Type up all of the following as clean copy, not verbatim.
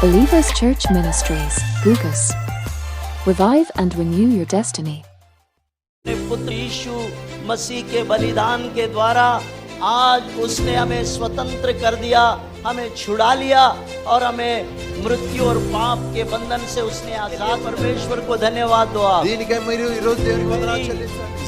Believers Church Ministries, Gugus. Revive and renew your destiny. पुत्र यीशु मसीह के बलिदान के द्वारा आज उसने हमें स्वतंत्र कर दिया, हमें छुड़ा लिया और हमें मृत्यु और पाप के बंधन से उसने आजाद। परमेश्वर को धन्यवाद दो। आप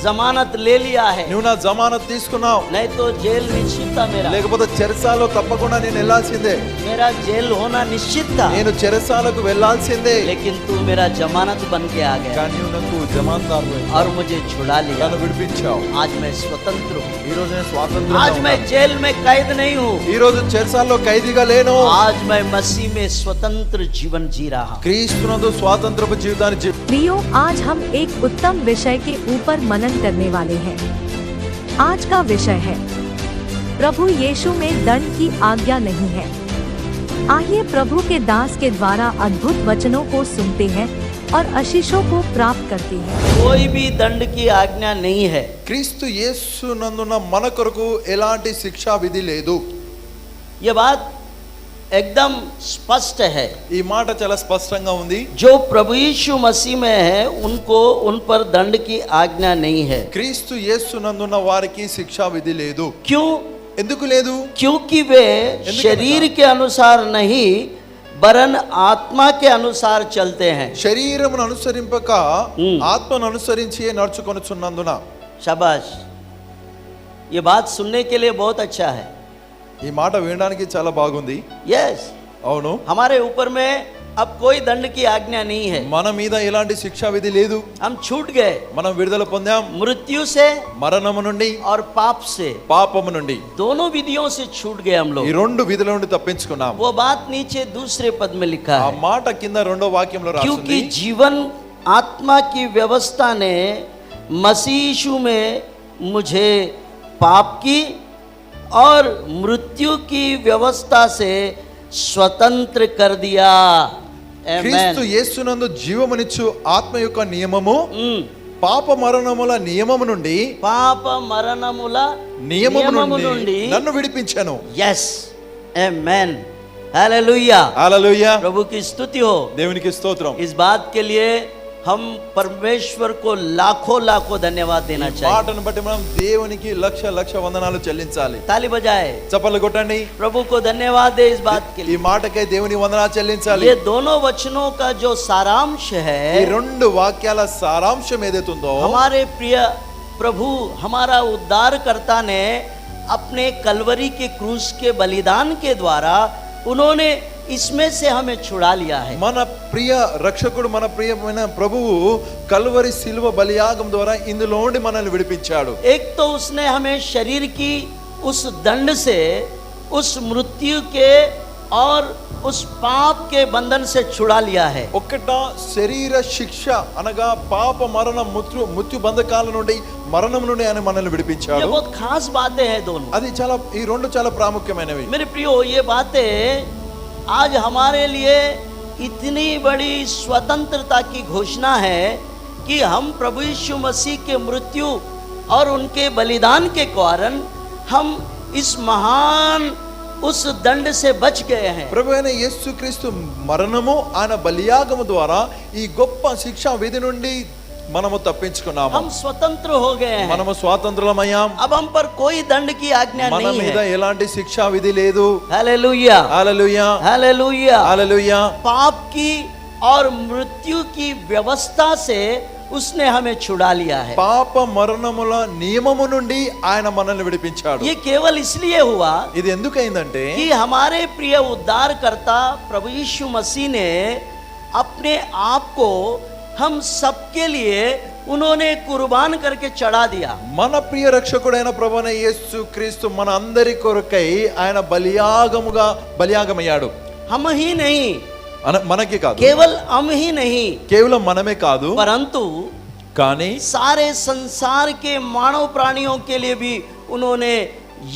जमानत ले लिया है, నువ్వు నా జమానత్ తీసుకున్నావు, नहीं तो जेल निश्चित था मेरा, లేకపోతే చెరసాలలో తప్పకుండా నేను వెళ్ళాల్సిందే, मेरा जेल होना निश्चित था, నేను చెరసాలకు వెళ్ళాల్సిందే, लेकिन तू मेरा जमानत बन के आ गया కానీ నువ్వు నాకు జమానత్ और मुझे छुड़ा लिया। నన్ను విడిపించావు। आज मैं स्वतंत्र हूँ, ఈ రోజు నేను స్వాతంత్రంగా आज मैं ఉన్నాను। जेल में कैद नहीं हूँ, ఈ రోజు చెరసాలలో ఖైదీగా లేను, आज मैं मसीह में स्वतंत्र जीवन जी रहा हूँ। క్రీస్తునందు స్వాతంత్రపు జీవితాన్ని प्रियो, आज हम एक उत्तम विषय के ऊपर मनन करने वाले हैं। आज का विषय है प्रभु यीशु में दंड की आज्ञा नहीं है। आइए प्रभु के दास के द्वारा अद्भुत वचनों को सुनते हैं और आशीषों को प्राप्त करते हैं। कोई भी दंड की आज्ञा नहीं है। క్రీస్తు యేసునందున మన కొరకు ఎలాంటి శిక్షా విధి లేదు। ये बात एकदम स्पष्ट है। ఈ మాట చాలా స్పష్టంగా ఉంది। जो प्रभु यीशु मसीह में है उनको उन पर दंड की आज्ञा नहीं है। క్రీస్తు యేసునందున వారికి శిక్షా విధి లేదు। क्यों? ఎందుకు లేదు? क्योंकि वे शरीर के अनुसार नहीं वरन आत्मा के अनुसार चलते हैं। శరీరమును అనుసరింపక ఆత్మను అనుసరించి నడుచుకొనుచున్నందున। शाबाश, ये बात सुनने के लिए बहुत अच्छा है। ఈ మాట వినడానికి చాలా బాగుంది। यस, అవును, हमारे ऊपर में अब कोई दंड की आज्ञा नहीं है। మన మీద ఎలాంటి శిక్షా విధి లేదు। हम छूट गए, మనం విడుదల పొందాం, मृत्यु से మరణము నుండి और पाप से, పాపము నుండి, दोनों विधियों से छूट गए हम लोग। ఈ రెండు విధుల నుండి తప్పించుకున్నాం। वो बात नीचे दूसरे पद में लिखा ఆ है, మాట కింద రెండో వాక్యంలో రాసి क्योंकि ఉంది। जीवन आत्मा की व्यवस्था ने मसीह यीशु में मुझे पाप की और मृत्यु की व्यवस्था से स्वतंत्र कर दिया। క్రీస్తు యేసునందు జీవమునిచ్చు ఆత్మ యొక్క నియమము పాప మరణముల నియమము నుండి పాప మరణముల నియమము నుండి నన్ను విడిపించెను। यस, आमेन, हालेलुया, హల్లెలూయా, प्रभु की स्तुति हो। దేవునికి స్తోత్రం। इस बात के लिए हम परमेश्वर को लाखों लाखों धन्यवाद देना चाहिए। మాటను బట్టి మనం దేవునికి లక్ష లక్ష వందనాలు చెల్లించాలి। ताली बजाए, చప్పట్లు కొట్టండి। प्रभु को धन्यवाद दे इस बात के ఈ लिए। మాటకై దేవుని వందనాలు చెల్లించాలి। ये दोनों वचनों का जो सारांश ఈ है, రెండు వాక్యాల సారాంశం ఏదైతుందో हमारे प्रिय प्रभु हमारा उद्धारकर्ता ने अपने कलवरी के क्रूस के बलिदान के द्वारा उन्होंने इसमें से हमें छुड़ा लिया है। మన ప్రియ రక్షకుడు, మన ప్రియమైన ప్రభువు కల్వరి శిలువ బలియాగం ద్వారా ఇందులో నుండి మనల్ని విడిపించాడు। एक तो उसने हमें शरीर की उस दंड से, उस मृत्यु के और उस पाप के बंधन से छुड़ा लिया है। ఒక్కట శరీర శిక్ష అనగా పాప మరణ మృత్యు బంధకాల నుండి, మరణం నుండి ఆయన మనల్ని ये విడిపించాడు। बहुत खास बातें हैं दोनों। అది చాలా, ఈ రెండు చాలా ప్రాముఖ్యమైనవి। मेरे प्रियो, ये बातें आज हमारे लिए इतनी बड़ी स्वतंत्रता की घोषणा है कि हम प्रभु यीशु मसीह के मृत्यु और उनके बलिदान के कारण हम इस महान उस दंड से बच गए हैं। ప్రభు అయిన యేసుక్రీస్తు మరణము, ఆయన బలియాగము ద్వారా ఈ గొప్ప శిక్షా విధి నుండి మనము తప్పించుకున్నాము। हम स्वतंत्र हो गए हैं। మనము స్వాతంత్రులమయ్యాం। अब हम पर कोई दंड की आज्ञा మన नहीं మీద है। ఎలాంటి శిక్షా విధి లేదు। हालेलुया, హల్లెలూయా, हालेलुया। హల్లెలూయా। पाप की और मृत्यु की व्यवस्था से उसने हमें छुड़ा लिया है। పాప మరణముల నియమము నుండి ఆయన మనల్ని విడిపించాడు। ये केवल इसलिए हुआ ఇది ఎందుకైందంటే कि हमारे प्रिय उद्धारकर्ता प्रभु यीशु मसीह ने अपने आप को हम सबके लिए उन्होंने कुर्बान करके चढ़ा दिया। మన ప్రియ రక్షకుడైన ప్రభువైన యేసుక్రీస్తు మన అందరి కొరకై ఆయన బలియాగమయ్యాడు। हम ही नहीं, మనకి కాదు, केवल हम ही नहीं, కేవలం మనమే కాదు, परंतु కానీ सारे संसार के मानव प्राणियों के लिए भी उन्होंने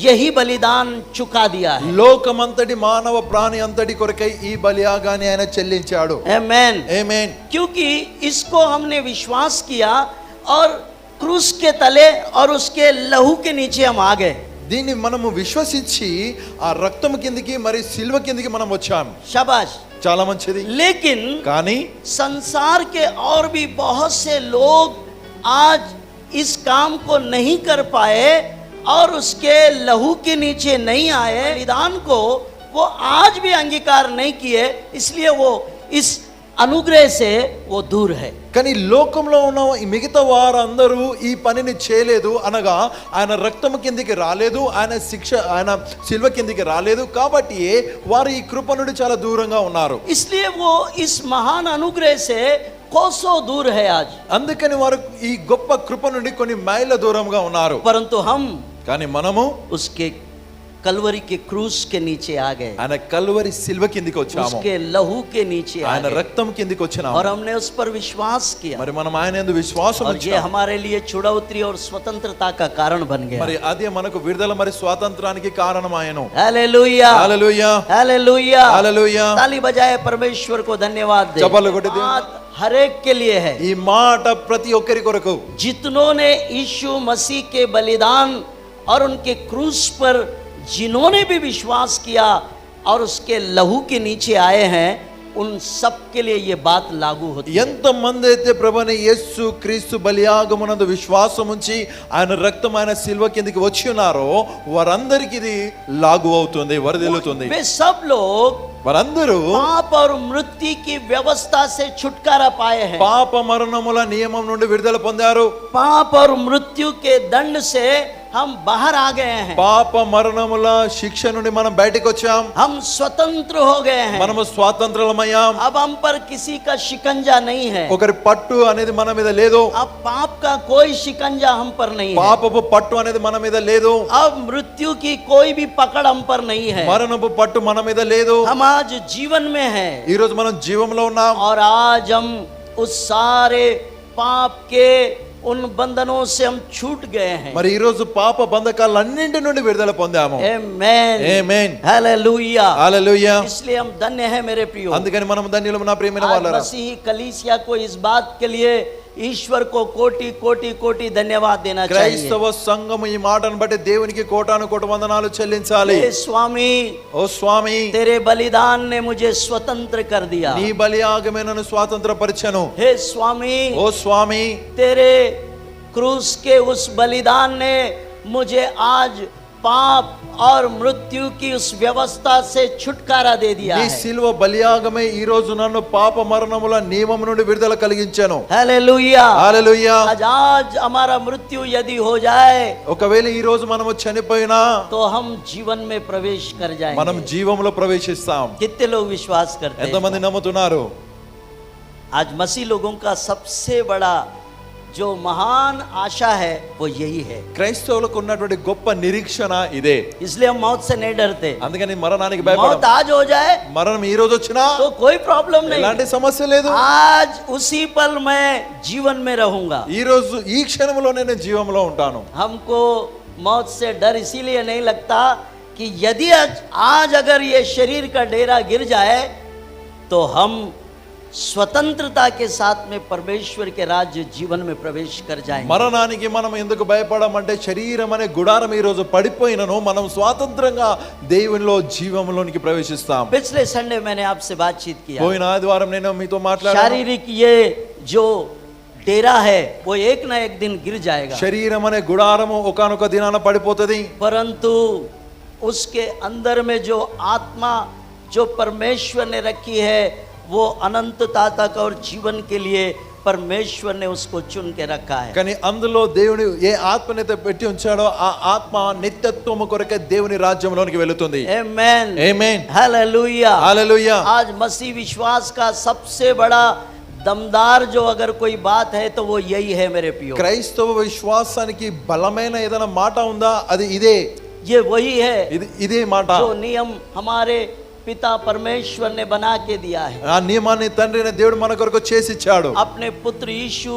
यही बलिदान चुका दिया है। లోకమంతటి మానవ ప్రాణి అంతటి కొరకై ఈ బలియాగాన్ని ఆయన చెల్లించాడు। आमेन, ఆమేన్। क्योंकि इसको हमने विश्वास किया और क्रूस के तले और उसके लहू के नीचे हम आ गए। దీన్ని మనము విశ్వసించి ఆ రక్తం కిందికి మరి సిలువ కిందికి మనం వచ్చాం। शाबाश, చాలా మంచిది. लेकिन కానీ संसार के और भी बहुत से लोग आज इस काम को नहीं कर पाए और उसके लहू के नीचे नहीं आए, बलिदान को वो आज भी अंगीकार नहीं किए, इसलिए वो इस अनुग्रह से वो दूर है. కానీ లోకంలో ఉన్న ఈ మిగతా వారందరూ ఈ పనిని చేయలేదు అనగా ఆయన రక్తం కిందికి రాలేదు, ఆయన శిక్ష, ఆయన శిల్వ కిందికి రాలేదు, కాబట్టి వారు ఈ కృప నుండి చాలా దూరంగా ఉన్నారు. इसलिए वो इस महान अनुग्रह से कोसों दूर है आज. అందుకని వారు ఈ గొప్ప కృప నుండి కొన్ని మైళ్ళ దూరంగా ఉన్నారు. परंतु हम కానీ మనము उसके कलवरी के क्रूस के नीचे आ गए, ఆయన కల్వరి శిల్వ కిందికి వచ్చాము, उसके लहू के नीचे आ ఆయన गए రక్తం కిందికి వచ్చినాము. और हमने उस पर विश्वास किया మరి మనం ఆయన యందు విశ్వాసం और ये ఉంచాము. हमारे लिए छुड़ौती और स्वतंत्रता का कारण बन गया. మరి అదే మనకు విడుదల మరి స్వాతంత్రానికి కారణమాయను. हालेलुया, హల్లెలూయా, हालेलुया, హల్లెలూయా. ताली बजाए परमेश्वर को धन्यवाद दे. चप्पल कोटे दे. बात हर एक के लिए है. ఈ మాట ప్రతి ఒక్కరి కొరకు. जितनों ने यीशु मसीह के बलिदान और उनके क्रूस पर जिन्होंने भी विश्वास किया और उसके लहू के नीचे आए हैं, उन सब के लिए ये बात लागू होती है. ఎంత మంది అయితే ప్రభువైన యేసు క్రీస్తు బలియాగమునందు విశ్వాసం ఉంచి ఆయన రక్తం ఆయన శిల్వ కిందికి వచ్చి ఉన్నారో వారందరికీ ఇది లాగు అవుతుంది, వరదిల్లుతుంది. वे सब लोग వారందరూ पाप और मृत्यु की व्यवस्था से छुटकारा पाए हैं. పాప మరణముల నియమం నుండి విడుదల పొందారు. पाप और मृत्यु के दंड से हम बाहर आ गए हैं. పాప మరణముల శిక్ష నుండి మనం బయటకు వచ్చాం. हम स्वतंत्र हो गए हैं. మనము స్వాతంత్రులమయ్యాం. अब हम पर किसी का शिकंजा नहीं है. ఒకరి పట్టు అనేది మన మీద లేదు. अब पाप का कोई शिकंजा हम पर नहीं है. పాపపు పట్టు అనేది మన మీద లేదు. अब मृत्यु की कोई भी पकड़ हम पर नहीं है. మరణపు పట్టు మన మీద లేదు. हम आज जीवन में हैं ఈ రోజు మనం జీవంలో ఉన్నాం. और आज हम उस सारे पाप के उन बंधनों से हम छूट गए हैं. మరి ఈ రోజు పాప బంధకాలన్నింటి నుండి విడుదల పొందాము. आमेन, ఆమేన్, हालेलुया. హల్లెలూయా. इसलिए हम धन्य हैं मेरे प्रियो. అందుకని మనం ధన్యులము నా ప్రియమైన आज వాళ్ళారా. मसीही कलीसिया को इस बात के लिए ईश्वर को कोटि कोटि कोटि धन्यवाद देना चाहिए. క్రైస్తవ సంఘము ఈ మాటను బట్టి దేవునికి కోటాను కోటి వందనాలు చెల్లించాలి. हे स्वामी, ఓ స్వామి, तेरे बलिदान ने मुझे स्वतंत्र कर दिया. నీ బలియాగమే నన్ను స్వాతంత్రపరిచెను. हे स्वामी, ఓ స్వామి, तेरे क्रूस के उस बलिदान ने मुझे आज पाप और मृत्यु की उस व्यवस्था से छुटकारा दे दिया నీ है. సిలువ బలియాగమే ఈ రోజు నన్ను పాప మరణముల నియమం నుండి విడుదల కలిగించెను. हालेलुया. హల్లెలూయా. आज हमारा मृत्यु यदि हो जाए ఒకవేళ ఈ రోజు మనము చనిపోయినా तो हम जीवन में प्रवेश कर మనం जाएंगे. జీవంలో ప్రవేశిస్తాం. कितने लोग विश्वास करते हैं? ఎంతమంది నమ్ముతున్నారు? आज मसीह लोगों का सबसे बड़ा जो महान आशा है वो यही है. క్రైస్తవులకు ఉన్నటువంటి గొప్ప నిరీక్షణ ఇదే. इसलिए हम मौत से नहीं डरते. అందుకని మరణానికి मौत భయపడం. आज हो जाए మరణం ఈ రోజు వచ్చినా तो कोई प्रॉब्लम नहीं. ఎలాంటి సమస్య లేదు. आज उसी पल मैं जीवन में रहूंगा. ఈ రోజు ఈ క్షణంలో నేను జీవంలో ఉంటాను. हमको मौत से डर इसीलिए नहीं लगता कि यदि आज अगर ये शरीर का डेरा गिर जाए तो हम स्वतंत्रता के साथ में परमेश्वर के राज्य जीवन में प्रवेश कर जाएंगे. మరణానికి మనం ఎందుకు భయపడమంటే శరీరం అనే గుడారం ఈ రోజు పడిపోయినను మనం స్వాతంత్రంగా దేవునిలో జీవంలోనికి ప్రవేశిస్తాం. पिछले संडे मैंने आपसे बातचीत किया. పోయిన ఆదివారం నేను మీతో మాట్లాడాను. शारीरिक ये जो डेरा है वो एक ना एक दिन गिर जाएगा. శరీరం అనే గుడారము ఒకానొక దినాన పడిపోతది. परंतु उसके अंदर में जो आत्मा जो परमेश्वर ने रखी है वो अनंतता तक और जीवन के लिए परमेश्वर ने उसको चुन के रखा है. కానీ అందులో దేవుని ఏ ఆత్మనైతే పెట్టి ఉంచాడో ఆ ఆత్మ నిత్యత్వము కొరకే దేవుని రాజ్యంలోనికి వెళుతుంది. आमेन, ఆమేన్, हालेलुया. హల్లెలూయా. आज मसीह विश्वास का सबसे बड़ा दमदार जो अगर कोई बात है तो वो यही है मेरे प्रियो. క్రైస్తవ విశ్వాసానికి బలమైన ఏదైనా మాట ఉందా అది ఇదే. ये वही है ఇదే మాట. जो नियम हमारे पिता परमेश्वर ने बना के दिया है. ఆ నియమాన్ని తండ్రి అయిన దేవుడు మన కొరకు చేసి ఇచ్చాడు. अपने पुत्र यीशु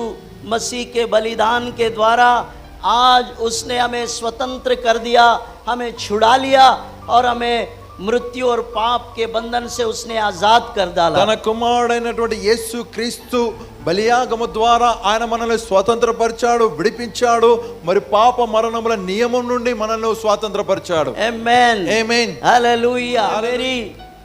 मसीह के बलिदान के द्वारा आज उसने हमें स्वतंत्र कर दिया, हमें छुड़ा लिया और हमें मृत्यु और पाप के बंधन से उसने आजाद कर डाला. తన కుమారుడైనటువంటి యేసు క్రీస్తు బలియాగము ద్వారా ఆయన మనల్ని స్వతంత్రపరిచాడు, విడిపించాడు. మరి పాప మరణముల నియమం నుండి మనల్ని స్వాతంత్రపరిచాడు. आमेन, ఆమేన్, हालेलुया. मेरी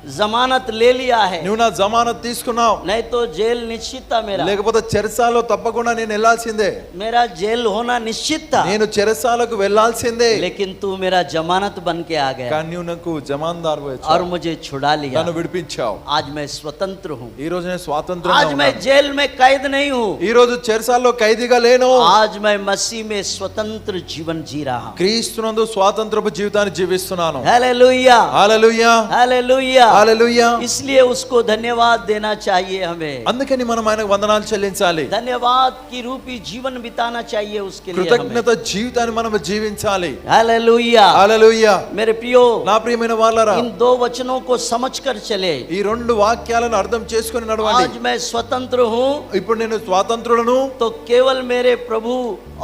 जमानत ले लिया है, నువ్వు నా జమానత్ తీసుకున్నావు, नहीं तो जेल निश्चित था मेरा లేకపోతే చెరసాలలో తప్పకుండా నేను వెళ్ళాల్సిందే, मेरा जेल होना निश्चित था, నేను చెరసాలకు వెళ్ళాల్సిందే. लेकिन तू मेरा जमानत बन के आ गया కానీ నువ్వు నాకు జమాందారు और मुझे छुड़ा लिया। నన్ను విడిపించావు. आज मैं स्वतंत्र हूँ, ఈ రోజు నేను స్వాతంత్రంగా आज मैं ఉన్నాను. जेल में कैद नहीं हूँ, ఈ రోజు చెరసాల్లో ఖైదీగా లేను, आज मैं मसीह में स्वतंत्र जीवन जी रहा हूँ। క్రీస్తునందు స్వాతంత్రపు జీవితాన్ని జీవిస్తున్నాను. हालेलुया, హల్లెలూయా, हालेलुया। హల్లెలూయా. इसलिए उसको धन्यवाद देना चाहिए हमें, అందుకని మనం ఆయనకు వందనాలు చెల్లించాలి, धन्यवाद की रूपी जीवन बिताना चाहिए उसके लिए हमें। కృతజ్ఞత జీవితాన్ని మనం జీవించాలి. हालेलुया, హల్లెలూయా. मेरे प्रियो, నా ప్రియమైన వాళ్ళారా, इन दो वचनों को समझकर चले। ఈ రెండు వాక్యాలను అర్థం చేసుకొని నడవండి. आज मैं स्वतंत्र हूँ ఇప్పుడు నేను స్వాతంత్రులను, तो केवल मेरे प्रभु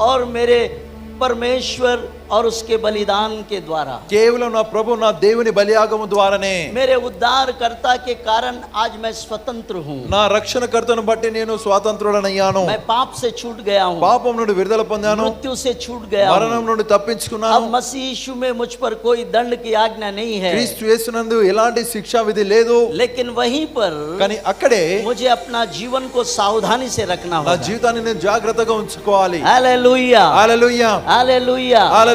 और मेरे परमेश्वर और उसके बलिदान के द्वारा, కేవలం నా ప్రభు నా దేవుని బలియాగము ద్వారానే, मेरे उद्धारकर्ता के कारण आज मैं स्वतंत्र हूँ। నా రక్షణకర్తను బట్టి నేను స్వాతంత్రుడనయ్యాను. मैं पाप से छूट गया हूँ, పాపం నుండి విడుదల పొందాను, मृत्यु से छूट गया మరణం हूँ। నుండి తప్పించుకున్నాను. अब मसीह यीशु में मुझ पर कोई दंड की आज्ञा नहीं है, క్రీస్తు యేసునందు ఎలాంటి శిక్షా విధి లేదు. लेकिन वहीं पर కానీ అక్కడే मुझे अपना जीवन को सावधानी से रखना నా होगा। జీవితాన్ని నేను జాగ్రత్తగా ఉంచుకోవాలి. हालेलुया, హల్లెలూయా, हालेलुया। హల్లెలూయా.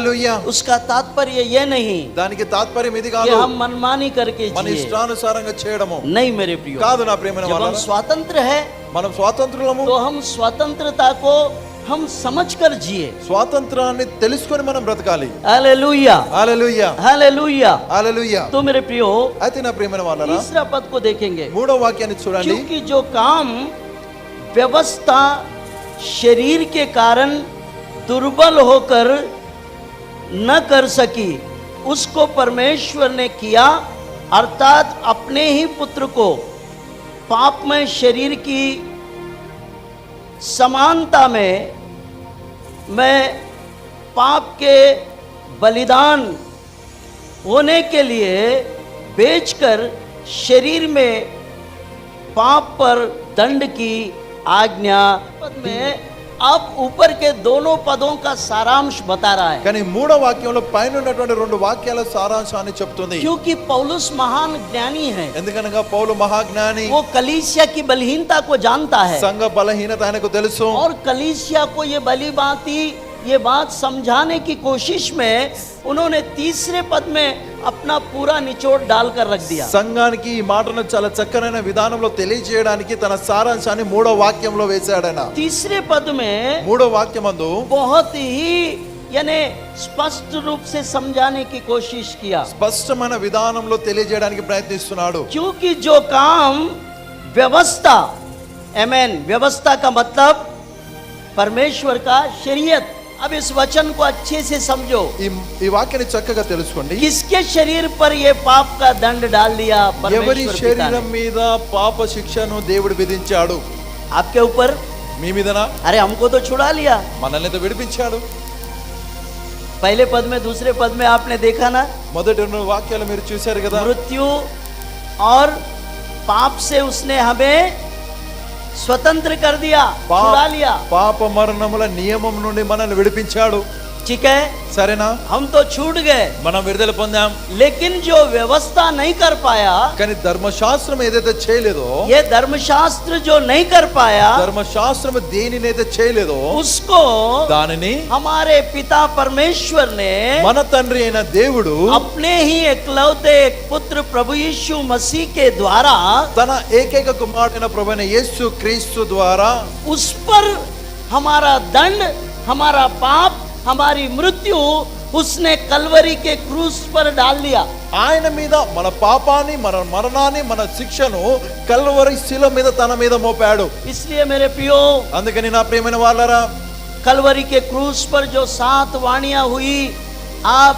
उसका तात्पर्य ये नहीं దానికి తాత్పర్యం ఇది कि కాదు हम मनमानी करके మన जिए, ఇష్టానుసారంగా చేయడము नहीं मेरे प्रियो। కాదు. నా ప్రియమైన जब हम వాళ్ళారా, स्वतंत्र है మనం స్వాతంత్రులము, तो हम स्वतंत्रता को हम समझकर जिए। స్వాతంత్రాన్ని తెలుసుకొని మనం బ్రతకాలి. हालेलुया, హల్లెలూయా, हालेलुया। హల్లెలూయా. तो मेरे प्रियो, అయితే నా ప్రియమైన వాళ్ళారా, तीसरा पद को देखेंगे, మూడో వాక్యాన్ని చూడండి. क्योंकि जो काम व्यवस्था शरीर के कारण दुर्बल होकर न कर सकी, उसको परमेश्वर ने किया, अर्थात अपने ही पुत्र को पापमय शरीर की समानता में मैं पाप के बलिदान होने के लिए बेचकर शरीर में पाप पर दंड की आज्ञा में अब ऊपर के दोनों पदों का सारांश बता रहा है। కానీ మూడో వాక్యంలో పైన ఉన్నటువంటి రెండు వాక్యాల సారాంశాన్ని చెప్తుంది. क्योंकि पौलुस महान ज्ञानी है, ఎందుకనగా పౌలు మహాజ్ఞాని, वो कलीसिया की बलहीनता को जानता है సంఘ బలహీనత ఆయనకు తెలుసు. और कलीसिया को ये ये बात समझाने की कोशिश में उन्होंने तीसरे पद में अपना पूरा निचोड़ डालकर रख दिया। సంఘానికి ఈ మాటను చాలా చక్కనైన విధానంలో తెలియజేయడానికి తన సారాంశాన్ని మూడో వాక్యంలో వేశాడన. तीसरे पद में మూడో వాక్యమందు बहुत ही यानी स्पष्ट रूप से समझाने की कोशिश किया, స్పష్టమైన విధానంలో తెలియజేయడానికి ప్రయత్నిస్తున్నాడు. क्योंकि जो काम व्यवस्था, आमेन, व्यवस्था का मतलब परमेश्वर का शरीयत। अब इस वचन को अच्छे से समझो, ఈ వాక్యాన్ని చక్కగా తెలుసుకోండి. किसके शरीर पर ये पाप का दंड डाल दिया ఎవరి परमेश्वर पिता శరీరం ने? మీద పాప శిక్షను దేవుడు విధించాడు? आपके ऊपर। మీ మీదనా? अरे हमको तो छुड़ा लिया, మనల్ని తో విడిపించాడు. पहले पद में दूसरे पद में आपने देखा ना, మొదటి రెండు వాక్యాలు మీరు చూశారు కదా. मृत्यु और पाप से उसने हमें स्वतंत्र कर दिया, छुड़ा लिया। పాప మరణముల నియమం నుండి మనల్ని విడిపించాడు. ठीक है, సరేనా? हम तो छूट गए, మనం విడుదల పొందాం. लेकिन जो व्यवस्था नहीं कर पाया, కానీ ధర్మశాస్త్రం ఏదైతే చేయలేదో, ये धर्मशास्त्र जो नहीं कर पाया, ధర్మశాస్త్రం దేనినైతే చేయలేదో उसको దానిని हमारे पिता परमेश्वर ने మన తండ్రి అయిన దేవుడు अपने ही एकलौते एक पुत्र प्रभु यीशु मसीह के द्वारा తన ఏకైక కుమారుడైన ప్రభువైన యేసు క్రీస్తు ద్వారా उस पर हमारा दंड, हमारा पाप, हमारी मृत्यु उसने कलवरी के क्रूस पर डाल दिया। ఆయన మీద మన పాపాన్ని, మన మరణాన్ని, మన శిక్షను కల్వరి శిల మీద తన మీద మోపాడు. इसलिए मेरे प्रियो, అందుకని నా ప్రియమైన వాళ్ళారా, कलवरी के क्रूस पर जो 7 वाणियां हुई, आप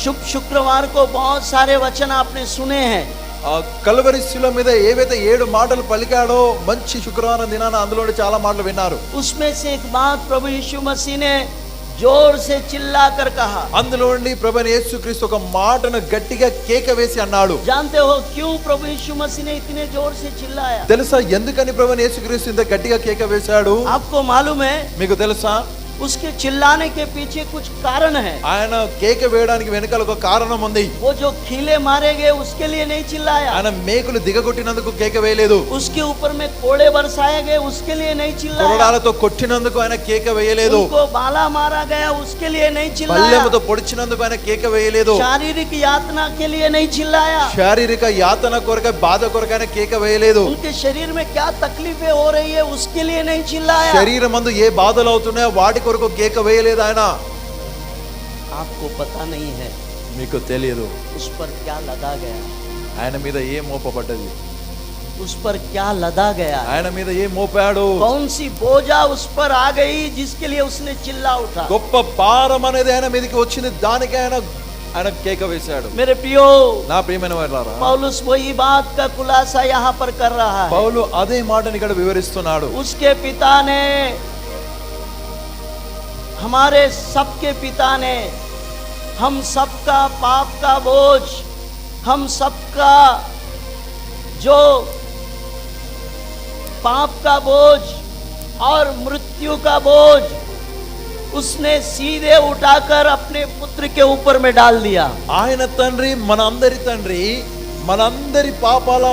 शुभ शुक्रवार को बहुत सारे वचन आपने सुने हैं। ఆ కల్వరి శిల మీద ఏవైతే 7 మాటలు పలికాడో మంచి శుక్రవారం దినాన అందులో చాలా మాటలు విన్నారు. उसमें से एक बात प्रभु यीशु मसीह ने जोर से चिल्लाकर कहा। అందులో నుండి ప్రభువైన యేసుక్రీస్తు ఒక మాటను గట్టిగా కేక వేసి అన్నాడు. जानते हो क्यों प्रभु यीशु मसीह ने इतने जोर से चिल्लाया? తెలుసా ఎందుకని ప్రభువైన యేసుక్రీస్తు ఇంత గట్టిగా కేక వేశాడు? आपको मालूम है? మీకు తెలుసా? उसके चिल्लाने के पीछे कुछ कारण है। ఆయన కేక వేయడానికి వెనకాల ఒక కారణం ఉంది. वो जो खीले मारे गए उसके लिए नहीं चिल्लाया, ఆయన మేకులు దిగగొట్టినందుకు కేక వేయలేదు. उसके ऊपर में कोड़े बरसाए गए उसके लिए नहीं चिल्लाया, కొరడాలతో కొట్టినందుకు ఆయన కేక వేయలేదు. उनको बाला मारा गया उसके लिए नहीं चिल्लाया, బల్లెముతో పొడిచినందుకు ఆయన కేక వేయలేదు. शारीरिक यातना के लिए नहीं चिल्लाया, శారీరక యాతన కొరకై బాధ కొరకై ఆయన కేక వేయలేదు. उनके शरीर में क्या तकलीफें हो रही है उसके लिए नहीं चिल्लाया। శరీరమందు ఏ బాధలు అవుతున్నాయో వాటి కొరకు కేక వేయలేదు ఆయన. आपको पता नहीं है మీకు తెలియదు उस पर क्या लदा गया, ఆయన మీద ఏ మోపబడ్డది, उस पर क्या लदा गया, ఆయన మీద ఏ మోపాడు. कौन सी बोझा उस पर आ गई जिसके लिए उसने चिल्ला उठा। గొప్ప భారం అనేది ఆయన మీదకి వచ్చింది, దానికి ఆయన కేక వేశాడు. मेरे प्रियो, నా ప్రియమైన వారలారా, पौलुस वही बात का खुलासा यहाँ पर कर रहा है। పౌలు అదే మాటని ఇక్కడ వివరిస్తున్నాడు. उसके पिता ने, हमारे सबके पिता ने, हम सबका पाप का बोझ, हम सबका जो पाप का बोझ और मृत्यु का बोझ उसने सीधे उठाकर अपने पुत्र के ऊपर में डाल दिया। ఆయన తండ్రి, మనందరి తండ్రి, మనందరి పాపాల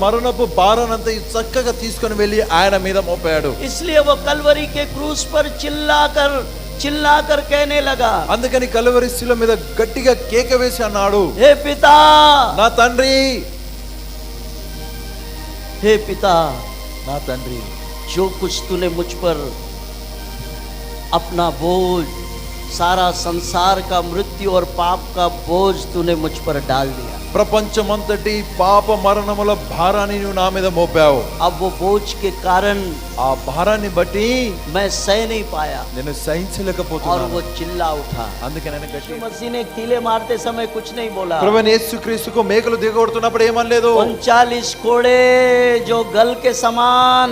మరణపు భారానంతా చక్కగా తీసుకొని వెళ్ళి ఆయన మీద మోపాడు. इसलिए वो कलवरी के क्रूस पर चिल्लाकर कहने लगा, అందుకని కలువరి శిలువ మీద గట్టిగా కేక వేసి అన్నాడు, हे पिता, నా తండ్రి, हे पिता, నా తండ్రి, जो कुछ तूने मुझ पर अपना बोझ, सारा संसार का मृत्यु और पाप का बोझ तूने मुझ पर डाल दिया। ప్రపంచమంతటి పాప మరణముల భారాన్ని నువ్వు నా మీద మోపావు. अब वो बोझ के कारण ఆ భారాన్ని బట్టి मैं सह नहीं पाया నేను और సహించలేకపోతున్నాను. वो चिल्ला उठा। అందుకే నేను यीशु గట్టి मसीह ने कीले मारते समय कुछ नहीं बोला। ప్రభువైన యేసుక్రీస్తుకు మేకలు దిగొడుతున్నప్పుడు ఏమనలేదు. 39 कोड़े जो गल के समान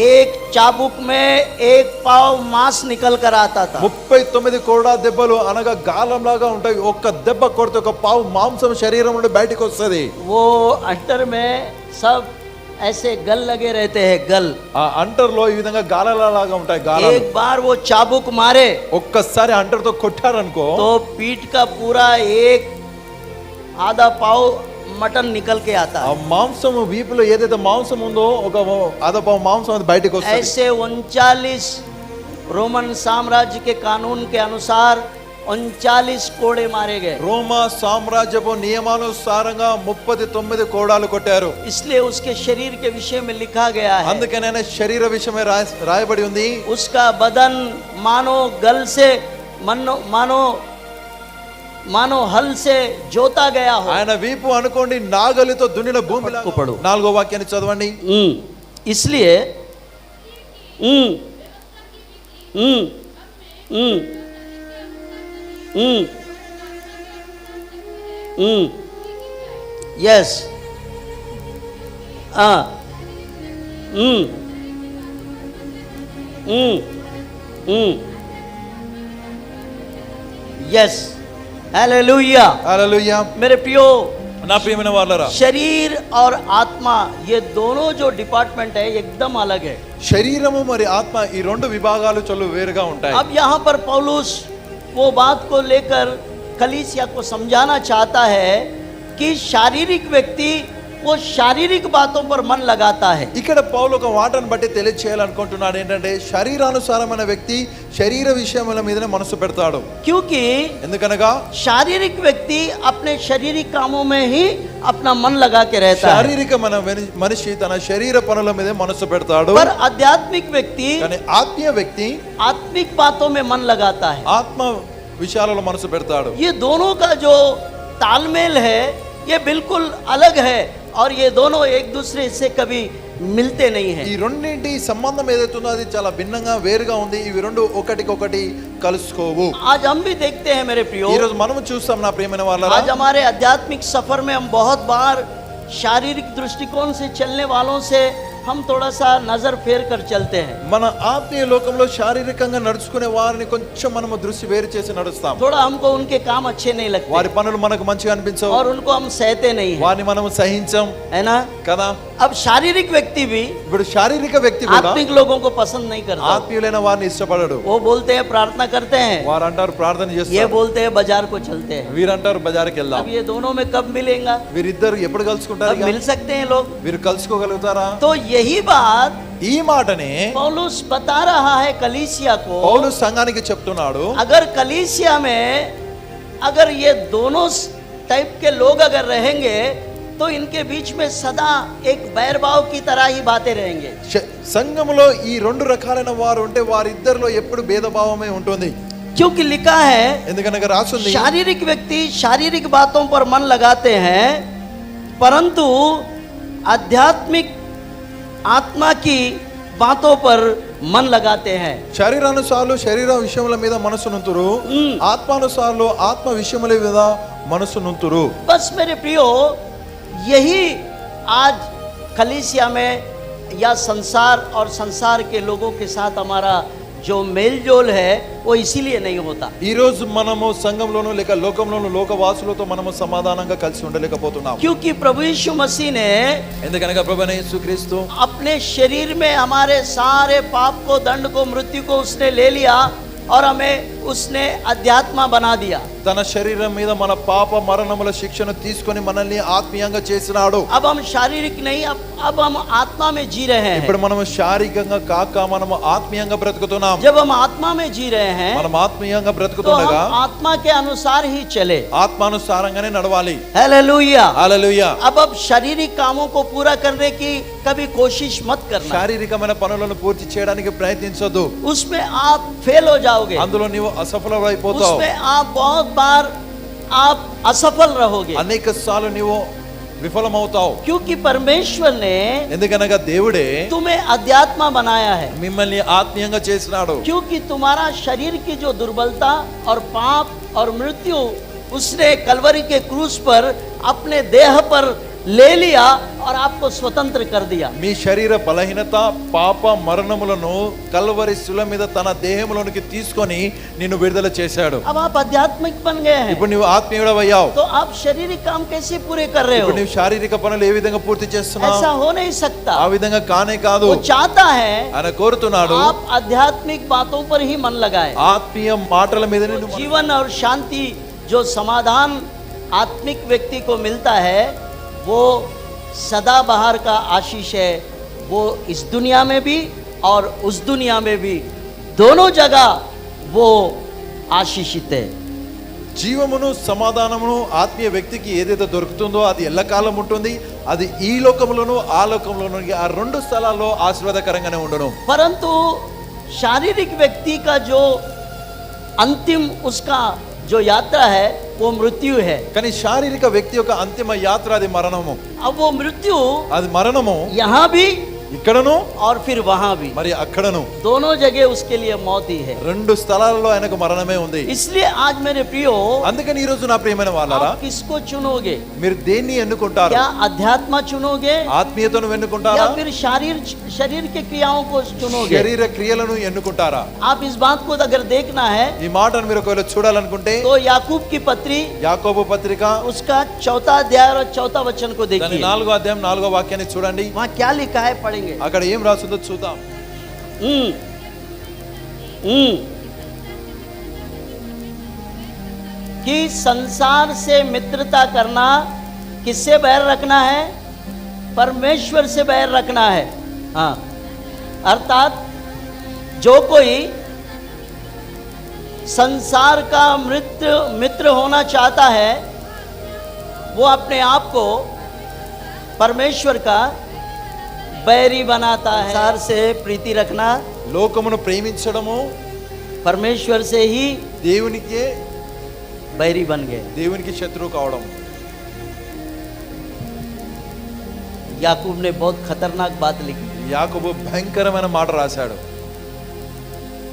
एक चाबुक में एक पाव मांस निकल कर आता था। 39 కోడా దెబ్బలు అనగా గాలంలాగా ఉంటాయి. ఒక్క దెబ్బ కొడితే ఒక పావు మాంసం శరీరం నుండి బయటికి వస్తది. वो अंटर में सब ऐसे गल लगे रहते हैं, गल। ఆ అంటర్లో ఈ విధంగా గాలలాగా ఉంటాయి, గాలాలు. एक बार वो चाबुक मारे ఒక్కసారి అంటర్తో కొట్టారనుకో, तो पीठ का पूरा एक आधा पाव मटन निकल के आता ఆ है। మాంసం వీపులో ఏదైతే మాంసం ఉందో ఒక అదపావు మాంసం అది బయటికి వస్తుంది. ऐसे 39 रोमन साम्राज्य के कानून के अनुसार 39 कोड़े मारे गए। రోమా సామ్రాజ్యపు నియమానుసారంగా 39 కోడాలు కొట్టారు. इसलिए उसके शरीर के विषय में लिखा गया है, అందుకనే శరీర విషయమే రాయబడి ఉంది, उसका बदन मानो गल से मानो हल से जोता गया हो। ఆయన వీపు అనుకోండి నాగలితో దున్నిన భూమిలాగా. పడు. 4వ వాక్యాన్ని చదవండి. इसलिए यस, यस, हालेलुया। హల్లెలూయా. मेरे प्रियो, నా ప్రియమైన వారలారా, शरीर और आत्मा ये दोनों जो डिपार्टमेंट है एकदम अलग है। శరీరము మరి ఆత్మ ఈ రెండు విభాగాలు చలు వేరుగా ఉంటాయి. अब यहाँ पर पौलुस वो बात को लेकर कलीसिया को समझाना चाहता है कि शारीरिक व्यक्ति वो शारीरिक बातों पर मन लगाता है। ఇక్కడ పౌలు ఒక వాటను బట్టి తెలియచేయాలనుకుంటున్నాడు ఏంటంటే శరీరానుసారమైన వ్యక్తి శరీర విషయముల మీదనే మనసు పెడతాడు. क्योंकि ఎందుకనగా शारीरिक व्यक्ति अपने शारीरिक कामों में ही अपना मन लगा के रहता है, శారీరక మనిషి తన శరీర పనుల మీదే మనసు పెడతాడు. पर आध्यात्मिक व्यक्ति కానీ ఆత్మీయ వ్యక్తి आत्मिक बातों में मन लगाता है। ఆత్మ విషయాలలో మనసు పెడతాడు. ये दोनों का जो तालमेल है ये बिल्कुल अलग है और ये दोनों एक दूसरे से कभी मिलते नहीं हैं। ఈ రెండింటి సంబంధం ఏదైతుందో అది చాలా భిన్నంగా వేరుగా ఉంది. ఇవి రెండు ఒకటికొకటి కలుసుకోవు. आज हम भी देखते हैं मेरे प्रियो, ఈ రోజు మనము చూస్తాం నా ప్రియమైన వాళ్ళారా, आज हमारे आध्यात्मिक सफर में हम बहुत बार शारीरिक दृष्टिकोण से चलने वालों से हम थोड़ा सा नजर फेर कर चलते हैं, మన ఆత్మీయ లోకంలో శారీరకంగా నడుచుకునే వారిని కొంచెం మనము దృష్టి వేరు చేసి నడుస్తాం. थोड़ा हमको उनके काम अच्छे नहीं लगते వారి పనులు మనకు మంచిగా అనిపించవు, और उनको हम सहते नहीं हैं, వారిని మనము సహించం है ना. కదా. अब शारीरिक व्यक्ति भी ఇప్పుడు శారీరక వ్యక్తి కూడా आत्मिक लोगों को पसंद नहीं करता. ఆత్మీయులైన వారిని ఇష్టపడడు. वो बोलते हैं प्रार्थना करते हैं, వారు అంటారు ప్రార్థన ये చేస్తారు, बोलते हैं बाजार को चलते हैं. వీరంటారు బజార్కి వెళ్దాం. अब ये दोनों में कब मिलेगा? వీరిద్దరు ఎప్పుడు కలుసుకుంటారు? कब मिल सकते हैं लोग? వీరు కలుసుకోగలుగుతారా? तो यही बात ఈ మాటనే पौलुस बता रहा है कलीसिया को. పౌలు సంఘానికి చెప్తున్నాడు. अगर कलीसिया में अगर ये दोनों टाइप के लोग अगर रहेंगे तो इनके बीच में सदा एक बैरभाव की तरह ही बातें रहेंगे. సంఘములో ఈ రెండు రకాలైన వారు ఉంటే వారిద్దరిలో ఎప్పుడు భేదభావమే ఉంటుంది. क्योंकि लिखा है ఎందుకనగా రాసుంది, शारीरिक व्यक्ति शारीरिक बातों पर मन लगाते हैं, परंतु आध्यात्मिक आत्मा की बातों पर मन लगाते हैं. శరీరానుసారులు శరీర విషయముల మీద మనసు నుంతురు, ఆత్మానుసారులు ఆత్మ విషయముల మీద మనసు నుంతురు. बस मेरे प्रियो, यही आज कलीसिया में या संसार और संसार के लोगों के साथ हमारा जो मेल जोल है वो इसीलिए नहीं होता. ఈ రోజు మనము సంఘంలోను లేక లోకంలోను లోకవాసులతో మనము సమాధానంగా కలిసి ఉండలేకపోతున్నాం. क्योंकि प्रभु यीशु मसीह ने ఎందుకనగా ప్రభువైన యేసుక్రీస్తు अपने शरीर में हमारे सारे पाप को, दंड को, मृत्यु को उसने ले लिया और हमें उसने अध्यात्मा बना दिया. తన శరీరం మీద మన పాప మరణముల శిక్షను తీసుకొని మనల్ని ఆత్మీయంగా చేసినాడు. अब हम शारीरिक नहीं, अब हम आत्मा में जी रहे हैं. ఇప్పుడు మనము శారీరకంగా కాక మనము ఆత్మీయంగా బ్రతుకుతున్నాం. जब हम आत्मा में जी रहे हैं మనం ఆత్మీయంగా तो బ్రతుకుతుండగా हम आत्मा के अनुसार ही चले. ఆత్మానుసారంగానే నడవాలి. हालेलुया. హల్లెలూయా. अब शारीरिक कामों को पूरा करने की कभी कोशिश मत करना. శారీరకమైన పనులను పూర్తి చేయడానికి ప్రయత్నించొద్దు. उसमें आप फेल हो जाओगे, అందులో నీవు అసఫలమైపోతావు. उसमें आप बहुत बार आप असफल रहोगे. అనేక సార్లు నీవు విఫలమవుతావు. क्योंकि परमेश्वर ने ఎందుకనగా దేవుడే तुम्हें अध्यात्मा बनाया है. మిమ్మల్ని ఆత్మీయంగా చేసినాడు. क्योंकि तुम्हारा शरीर की जो दुर्बलता और पाप और मृत्यु उसने कलवरी के क्रूस पर अपने देह पर ले लिया और आपको स्वतंत्र कर दिया. మీ శరీర బలహీనత పాప మరణములను కల్వరి శిలువ మీద తన దేహములోనికి తీసుకొని నిన్ను విడుదల చేశాడు. अब आप आध्यात्मिक बन गए हैं, ఇప్పుడు నువ్వు ఆత్మీయుడవయ్యావు. तो आप शारीरिक काम कैसे पूरे कर रहे हो? ఇప్పుడు నువ్వు శారీరక పనులు ఏ విధంగా పూర్తి చేస్తున్నావు? ऐसा हो नहीं सकता. ఆ విధంగా కానే కాదు. वो चाहता है ఆయన కోరుతున్నాడు आप आध्यात्मिक बातों पर ही मन लगाएं. ఆత్మీయ మాటల మీద నిన్ను जीवन और शांति जो समाधान आत्मिक व्यक्ति को मिलता है वो सदाबहार का आशीष है. वो इस दुनिया में भी और उस दुनिया में भी दोनों जगह वो आशीषित है. జీవమును సమాధానమును ఆత్మీయ వ్యక్తికి ఏదైతే దొరుకుతుందో అది ఎల్లకాలం ఉంటుంది. అది ఈ లోకంలోను ఆ లోకంలోను ఆ రెండు స్థలాల్లో ఆశీర్వాదకరంగానే ఉండను. परंतु शारीरिक व्यक्ति का जो अंतिम उसका जो यात्रा है वो मृत्यु है. కానీ శారీరక వ్యక్తి యొక్క అంతిమ యాత్ర అది మరణము. अब वो मृत्यु అది మరణము यहाँ भी ఇక్కడను और फिर वहां भी, మరి అక్కడను दोनों जगह उसके लिए मौत ही है. రెండు స్థలాలలో ఆయనకు మరణమే ఉంది. इसलिए आज मेरे प्रियो, అందుకని ఈ రోజు నా ప్రియమైన వాళ్ళారా, आप किसको चुनोगे? మీరు దేన్ని ఎన్నుకుంటారు? क्या अध्यात्मा चुनोगे ఆత్మీయతను ఎన్నుకుంటారా? या फिर शरीर के क्रियाओं को चुनोगे? శరీర క్రియలను ఎన్నుకుంటారా? आप इस बात को अगर देखना है ఈ మాటను మీరు ఒకవేళ చూడాలనుకుంటే तो याकूब की पत्री యాకోబు పత్రిక उसका 4 अध्याय और 4 वचन को దాని देखिए. 4వ అధ్యాయం 4వ వాక్యాన్ని చూడండి. वहाँ क्या लिखा है पढ़ेंगे. అక్కడ ఏం రాస్తుందో చూద్దాం. कि संसार से मित्रता करना किससे बैर रखना है? परमेश्वर से बैर रखना है. हाँ, अर्थात जो कोई संसार का मित्र होना चाहता है वो अपने आप को परमेश्वर का बैरी बनाता है. संसार से प्रीति रखना లోకమును ప్రేమించడము परमेश्वर से ही దేవునికే बैरी बन गए. దేవునికి శత్రువు కావడం. याकूब ने बहुत खतरनाक बात लिखी. యాకోబు భయంకరమైన మాట రాశాడు.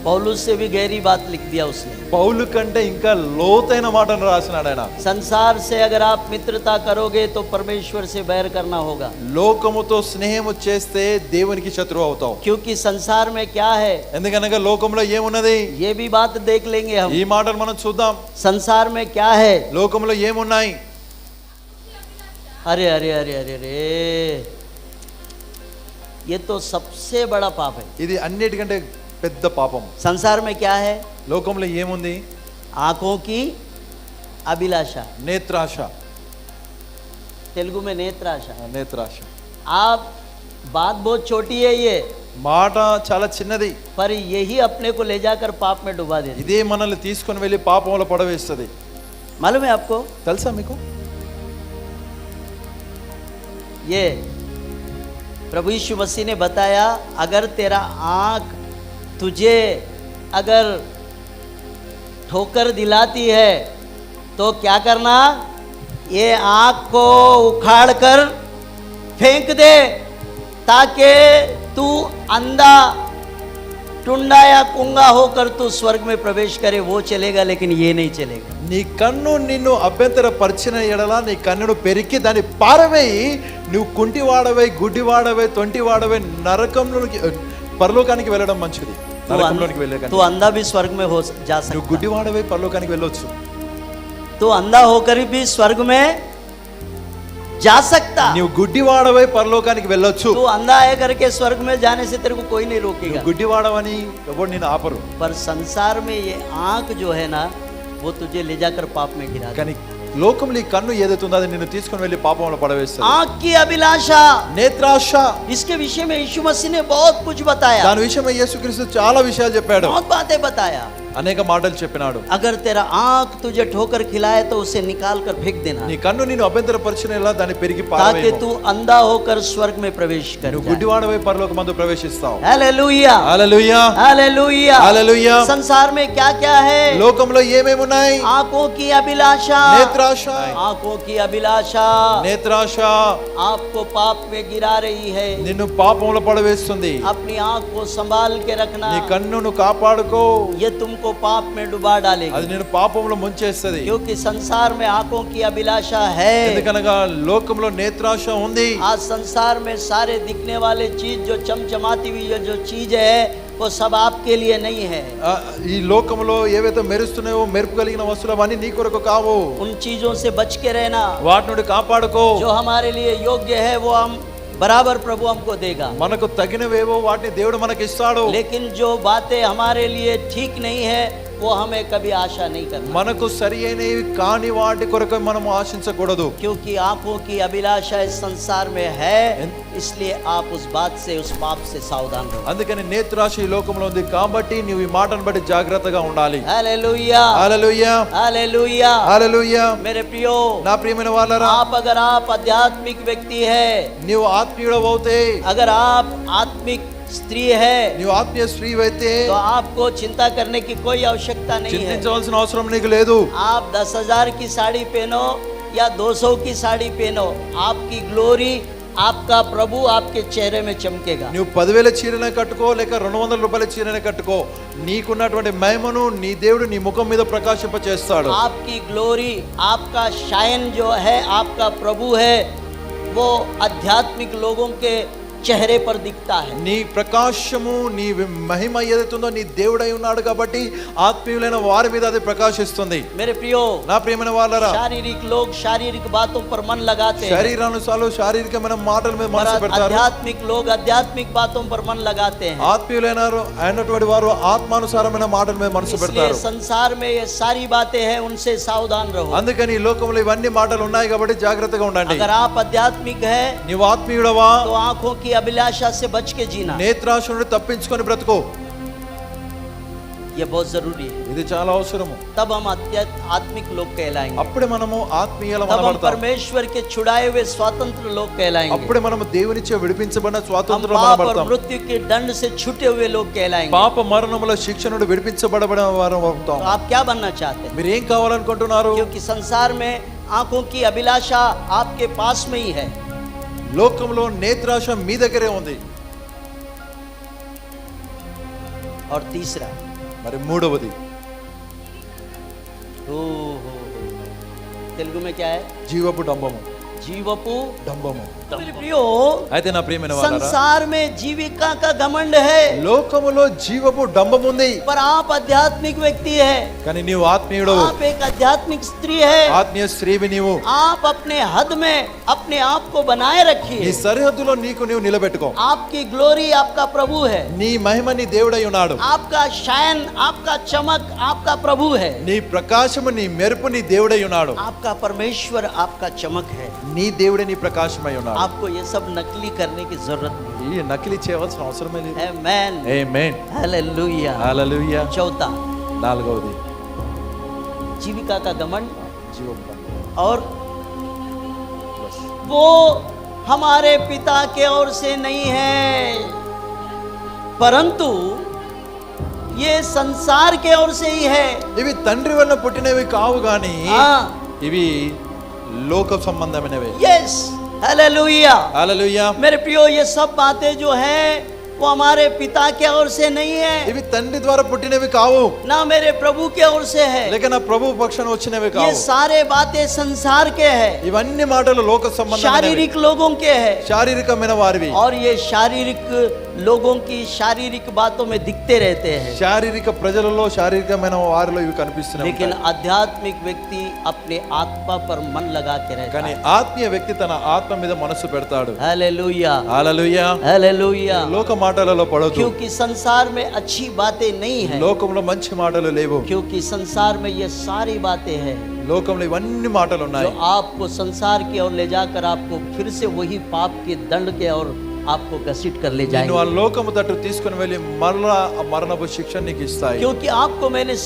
पौलुस से भी गहरी बात लिख दिया उसने। పౌలు కంటే ఇంకా లోతైన మాటను రాసినాడు ఆయన. संसार से अगर आप मित्रता करोगे तो परमेश्वर से बैर करना होगा, లోకముతో స్నేహము చేస్తే దేవునికి శత్రువు అవుతావు. क्योंकि संसार में क्या है ఎందుకనగా లోకంలో ఏమున్నది? ये भी बात देख लेंगे हम। ఈ మాటలు మనం చూద్దాం. संसार में क्या है? లోకంలో ఏమున్నాయి? अरे अरे अरे अरे अरे, ये तो सबसे बड़ा पाप है। ఇది అన్నిటికంటే పెద్ద పాపం. संसार में क्या है? లోకంలో ఏముంది? आंखों की अभिलाषा, నేత్రాశ. तेलुगु में नेत्राशा। నేత్రాశ. आप बात बहुत छोटी है ये, మాట చాలా చిన్నది, पर यही अपने को ले जाकर पाप में डुबा देती। ఇదే మనల్ని తీసుకొని వెళ్ళి పాపంలో పడవేస్తుంది. मालूम है आपको? తెలుసా మీకు? ये प्रभु यीशु मसीह ने बताया, अगर तेरा आंख तुझे अगर ठोकर दिलाती है तो क्या करना? ये आंख को उखाड़ कर फेंक दे, ताकि तू अंधा टुंडा या कुंगा होकर तू स्वर्ग में प्रवेश करे। वो चलेगा, लेकिन ये नहीं चलेगा। నీ కన్ను నిన్ను అభ్యంతర పరిచిన ఎడల నీ కన్నును పెరికి దాన్ని పారవేయి, నువ్వు కుంటివాడవై గుడ్డివాడవై తొంటివాడవై నరకంలోనికి పరలోకానికి వెళ్ళడం మంచిది. నరకంలోనికి వెళ్ళే तो अंधा भी स्वर्ग में हो जा నువ్వు सकता, గుడ్డివాడవై పరలోకానికి వెళ్ళొచ్చు. तो अंधा होकर भी स्वर्ग में जा सकता। నువ్వు గుడ్డివాడవై పరలోకానికి వెళ్ళొచ్చు. तू अंधा है करके स्वर्ग में जाने से तेरे को कोई नहीं रोकेगा। నువ్వు గుడ్డివాడవని ఎవరు నిన్ను ఆపరు. पर संसार में ये आंख जो है ना, वो तुझे ले जाकर पाप में गिरा देगा। కానీ లోకంలో ఈ కన్ను ఏదైతే ఉందో అది నిన్ను తీసుకొని వెళ్ళి పాపంలో పడవేస్తుంది. आंख की अभिलाषा, నేత్రాశ. इसके विषय में यीशु मसीह ने बहुत कुछ बताया, దాని విషయమై యేసుక్రీస్తు చాలా విషయాలు చెప్పాడు, बहुत बातें बताया। అనేక మాటలు చెప్పినాడు. अगर तेरा आंख तुझे ठोकर खिलाए तो उसे निकाल कर फेंक देना, నీ కన్ను నిన్ను అభ్యంతర పరిచినలా దాన్ని పెరిగి ताकि పారవేయము. तू अंधा होकर स्वर्ग में प्रवेश कर నువ్వు जाए। గుడ్డివాడవై పరలోకమందు ప్రవేశిస్తావు. हालेलुया, హల్లెలూయా, हालेलुया, హల్లెలూయా. संसार में क्या क्या है? లోకంలో ఏమేమి ఉన్నాయి? आंखों की अभिलाषा, నేత్రాశ. आंखों की अभिलाषा నేత్రాశ आपको पाप में गिरा रही है। నిన్ను పాపంలో పడవేస్తుంది. अपनी आंख को संभाल के रखना, నీ కన్నును కాపాడుకో, ये तुमको पाप में डुबा डालेगी। అది నిన్ను పాపంలో ముంచేస్తుంది. क्योंकि संसार में आंखों की अभिलाषा है। ఎందుకనగా లోకంలో నేత్రాశ ఉంది. आज संसार में सारे दिखने वाले चीज जो चमचमाती हुई जो चीज है, वो सब आपके लिए नहीं है। ఈ లోకంలో ఏవైతే మెరుస్తున్నాయో మెరుపు కలిగిన వస్తువులు అవన్నీ నీ కొరకు కావు. उन चीजों से बच के रहना, వాటి నుండి కాపాడుకో. जो हमारे लिए योग्य है वो हम बराबर प्रभु हमको देगा। మనకు తగినవేవో వాటిని దేవుడు మనకి ఇస్తాడు. लेकिन जो बातें हमारे लिए ठीक नहीं है वो हमें कभी आशा नहीं करना, మనకు సరి అయినవి కాని వాటి కొరకు మనం ఆశించకూడదు. क्योंकि आंखों की अभिलाषा इस संसार में है। इसलिए आप उस बात से, उस पाप से सावधान रहो। అందుకని నేత్రాశ ఈ లోకంలో ఉంది కాబట్టి నువ్వు ఈ మాటను బట్టి జాగ్రత్తగా ఉండాలి. हालेलुया, హల్లెలూయా, हालेलुया। హల్లెలూయా. मेरे प्रियो, నా ప్రియమైన వాళ్ళరా, आप अगर आप आध्यात्मिक व्यक्ति है, నీవు ఆత్మీయుడవైతే, अगर आप आत्मिक स्त्री है, నీవు ఆత్మీయ స్త్రీవైతే तो आपको चिंता करने की कोई आवश्यकता नहीं है। చింతించవలసిన అవసరం నీకు లేదు. आप 10,000 की साड़ी पहनो या 200 की साड़ी पहनो, आपकी ग्लोरी, आपका प्रभु आपके चेहरे में चमकेगा। నువ్వు 10,000 చీరనే కట్టుకో లేక 200 రూపాయల చీరనే కట్టుకో, నీకున్నటువంటి మహిమను నీ దేవుడు నీ ముఖం మీద ప్రకాశింప చేస్తాడు. आपकी ग्लोरी, आपका शाइन जो है, आपका प्रभु है, वो आध्यात्मिक लोगों के चेहरे पर दिखता है। నీ ప్రకాశము నీ మహిమ ఏదైతుందో నీ దేవుడై ఉన్నాడు కాబట్టి ఆత్మీయులైన వారి మీద అది ప్రకాశిస్తుంది. मेरे प्रियो, నా ప్రియమైన వాళ్ళరా, शारीरिक लोग शारीरिक बातों पर मन लगाते हैं, శరీరానుసారు శారీరకమైన మాటల మీద और మనసు పెడతారు. आध्यात्मिक लोग आध्यात्मिक बातों पर मन लगाते हैं। ఆత్మీయులైన అయినటువంటి వారు ఆత్మానుసారమైన మాటల మీద మనసు इसलिए పెడతారు. संसार में ये सारी बातें हैं, उनसे सावधान रहो। అందుకని ఈ లోకంలో ఇవన్నీ మాటలు ఉన్నాయి కాబట్టి జాగ్రత్తగా ఉండండి. अगर आप आध्यात्मिक है నీవు ఆత్మీయుడవా, तो आंखों की अभिलाषा से बच के जीना, నేత్రాశ నుండి తప్పించుకొని బ్రతుకో. ये बहुत जरूरी है। ఇది చాలా అవసరము. तब हम आत्मिक लोग कहलाएंगे, అప్పుడే మనము ఆత్మీయులం तब हम అనబడతాం. परमेश्वर के छुड़ाए हुए स्वतंत्र लोग कहलाएंगे, అప్పుడే మనము దేవునిచే విడిపించబడిన हम స్వాతంత్రులం पाप और అనబడతాం. मृत्यु के दंड से छूटे हुए लोग कहलाएंगे। పాప మరణముల శిక్ష నుండి విడిపించబడబడిన వారు అవుతాం. तो आप क्या बनना चाहते हैं? మీరు ఏం కావాలనుకుంటున్నారు? क्योंकि संसार में आंखों की अभिलाषा आपके पास में ही है। లోకంలో నేత్రాశ మీ దగ్గరే ఉంది. और तीसरा, మరి మూడవది ओहो, तेलुगु में क्या है? జీవపు డంబము. जीवपु డంబము. मेरे प्रियो, అయితే నా ప్రియమైన వారలారా, संसार में जीविका का घमंड है, లోకములో జీవపు డంబం ఉంది. पर आप आध्यात्मिक व्यक्ति है, కానీ నీవు ఆత్మీయుడు, आप एक आध्यात्मिक स्त्री है। ఆత్మీయ స్త్రీవి నీవు. आप अपने हद में अपने आप को बनाए నీ रखिए। సరిహద్దులో నీకు నీవు నిలబెట్టుకో. आपकी ग्लोरी आपका प्रभु है, నీ మహిమ నీ దేవుడై ఉన్నాడు. आपका शाइन आपका चमक आपका प्रभु है, నీ ప్రకాశము నీ మెరుపు నీ దేవుడై ఉన్నాడు. आपका परमेश्वर आपका चमक है। నీ దేవుడే నీ ప్రకాశమై ఉన్నాడు. आपको ये सब नकली करने की जरूरत नहीं ఈ నకిలీ చేయవలసిన అవసరమే లేదు. है। आमेन, ఆమేన్. हालेलुया। హల్లెలూయా. चौथा, నాలుగవది जीविका का घमंड, జీవపు డంబం. और वो हमारे पिता के ओर से नहीं है, परंतु ये संसार के ओर से ही है। ఇవి తండ్రి వల్ల పుట్టినవి కావు గాని हाँ, ఇవి లోక సంబంధమైనవి. Yes, hallelujah. హల్లెలూయా. मेरे प्रियो, ये सब बातें जो हैं वो हमारे पिता के ओर से नहीं है, ఇవి తండ్రి ద్వారా పుట్టినవి కావు, ना मेरे प्रभु के ओर से है। లేక నా ప్రభు పక్షాన వచ్చినవి ये కావు. सारे बातें संसार के हैं, ఇవన్నీ మాటలు లోక సంబంధమైనవి, शारीरिक लोगों के हैं, శారీరకమైన వారివి. और ये शारीरिक लोगों की शारीरिक बातों में दिखते रहते हैं। శారీరక ప్రజలలో శారీరకమైన వారిలో ఇవి కనిపిస్తున్నాయి. लेकिन आध्यात्मिक व्यक्ति अपने आत्मा पर मन लगा के रहता కానీ है। ఆత్మీయ వ్యక్తి తన ఆత్మ మీద మనసు పెడతాడు. हालेलुया, హల్లెలూయా. हालेलुया। లోక మాటలలో పడొద్దు. क्योंकि संसार में अच्छी बातें नहीं है, లోకంలో మంచి మాటలు లేవు. क्योंकि संसार में ये सारी बातें हैं లోకంలో ఇవన్నీ మాటలు जो ఉన్నాయి, आपको संसार की ओर ले जाकर आपको फिर से वही पाप के दंड के और आपको घसीट कर ले నిన్ను जाएंगे। ఆ లోకము తట్టు తీసుకుని వెళ్ళి మరలా ఆ మరణపు శిక్ష నీకు ఇస్తాయి. क्योंकि आपको मैंने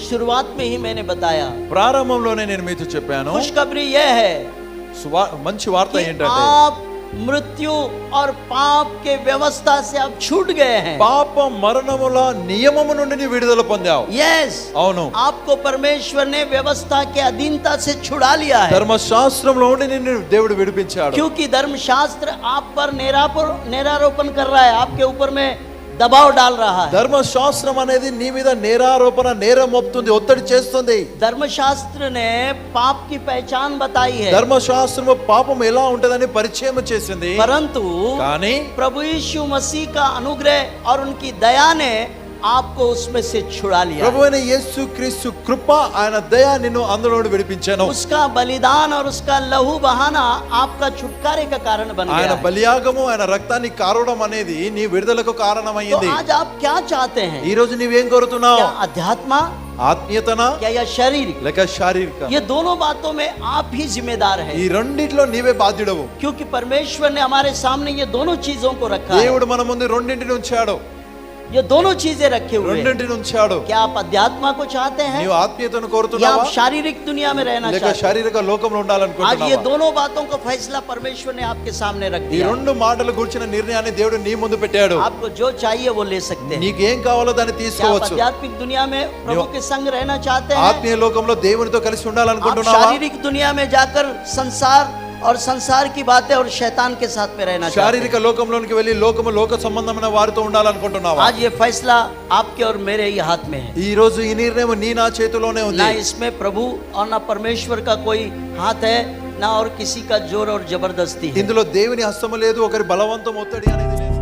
शुरुआत में ही मैंने बताया, ప్రారంభంలోనే నేను మీతో చెప్పాను, खुशखबरी यह है మంచి వార్త कि ఏంటంటే आप मृत्यु और पाप के व्यवस्था से आप छूट गए हैं। పాప మరణముల నియమము నుండి నీ విడుదల పొందావు. यस, అవును, आपको परमेश्वर ने व्यवस्था के अधीनता से छुड़ा लिया है, ధర్మశాస్త్రంలో ఉండి నిన్ను దేవుడు విడిపించాడు. क्योंकि धर्मशास्त्र आप पर नेरारोपण कर रहा है, आपके ऊपर में दबाव डाल रहा है। ధర్మశాస్త్రం అనేది నీ మీద నేరారోపణ నేరం మోపుతుంది, ఒత్తిడి చేస్తుంది. धर्मशास्त्र ने पाप की पहचान बताई है, ధర్మశాస్త్రము పాపం ఎలా ఉంటదని పరిచయం చేసింది. परंतु కానీ प्रभु यीशु मसीह का अनुग्रह और उनकी दया ने आपको उसमें से छुड़ा लिया। ప్రభు అయిన యేసుక్రీస్తు కృప ఆయన దయ నిన్ను అందులో నుండి విడిపించాను. उसका बलिदान और उसका लहू बहाना आपका छुटकारे का कारण बन ఆయన गया है। బలియాగము ఆయన రక్తాన్ని కారడం అనేది నీ విడుదలకు तो కారణమైంది. आज आप क्या चाहते हैं? ఈ రోజు నీవేం కోరుతున్నావు? क्या अध्यात्मा, ఆత్మీయతనా क्या या शारीरिक? లేక శారీరక? ये दोनों बातों में आप ही जिम्मेदार ఈ हैं, రెండిట్లో నీవే బాధ్యుడవు. क्योंकि परमेश्वर ने हमारे सामने ये दोनों चीजों को रखा है। దేవుడు మన ముందు రెండింటిని ఉంచాడు, ये दोनों चीजें रखे हुए हैं। రెండింటిని ఉంచాడు. क्या आप अध्यात्मा को चाहते हैं నీవు ఆత్మీయతను या కోరుతున్నావా आप शारीरिक दुनिया में रहना లేక चाहते हैं? శారీరక లోకంలో आज ये ఉండాలనుకుంటున్నావా? दोनों बातों का फैसला परमेश्वर ने आपके सामने रख ఈ दिया। రెండు మాటలు గురించిన నిర్ణయాన్ని దేవుడు నీ ముందు పెట్టాడు. आपको जो चाहिए वो ले सकते हैं। నీకేం కావాలో దాన్ని क्या आप తీసుకోవచ్చు. आध्यात्मिक दुनिया में प्रभु के संग रहना चाहते हैं? ఆత్మీయ లోకంలో దేవునితో కలిసి आप ఉండాలనుకుంటున్నావా? शारीरिक दुनिया में जाकर संसार और संसार की बातें और शैतान के साथ में रहना चाहते శారీరక లోకంలోనికి వెళ్ళి లోక సంబంధమైన వారితో हैं? ఉండాలనుకుంటున్నావా? आज ये फैसला आपके और मेरे ही हाथ में है। ఈ రోజు ఈ నిర్ణయం నీ నా చేతిలోనే ना ఉంది. इसमें प्रभु और ना परमेश्वर का कोई हाथ है, ना और किसी का जोर और जबरदस्ती है। ఇందులో దేవుని హస్తము లేదు, ఒకరి బలవంతం ఒత్తిడి అనేది లేదు.